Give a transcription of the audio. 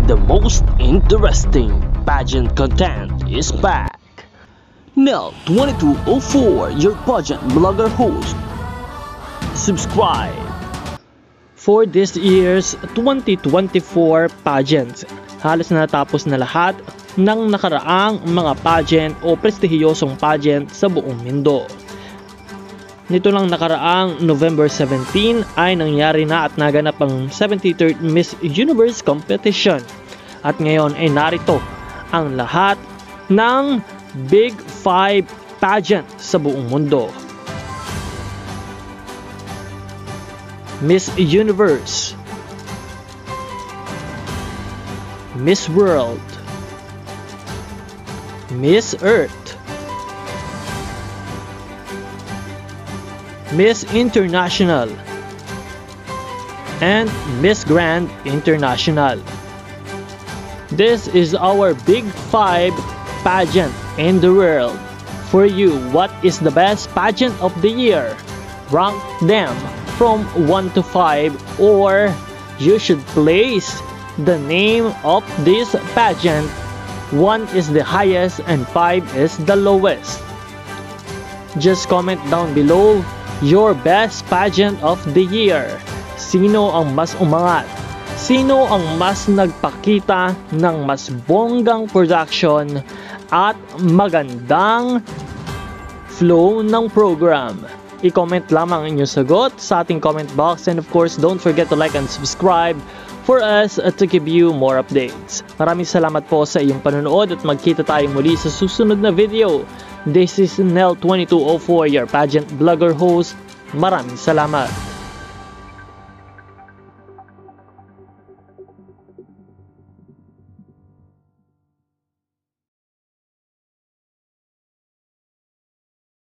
The most interesting pageant content is back. Nel 2204, your pageant blogger host. Subscribe. For this year's 2024 pageants, halos natapos na lahat ng nakaraang mga pageant o prestihiyosong pageant sa buong mundo. Nito lang nakaraang November 17 ay nangyari na at naganap ang 73rd Miss Universe competition. At ngayon ay narito ang lahat ng Big 5 pageant sa buong mundo. Miss Universe, Miss World, Miss Earth, Miss International, and Miss Grand International. This is our Big 5 pageant in the world. For you, what is the best pageant of the year? Rank them from 1 to 5, or you should place the name of this pageant. 1 is the highest and 5 is the lowest. Just comment down below your best pageant of the year. Sino ang mas umangat? Sino ang mas nagpakita ng mas bonggang production at magandang flow ng program? I-comment lamang ang inyong sagot sa ating comment box, and of course, don't forget to like and subscribe for us to give you more updates. Maraming salamat po sa iyong panonood at magkita tayo muli sa susunod na video. This is Nel 2204, your pageant blogger host. Maraming salamat.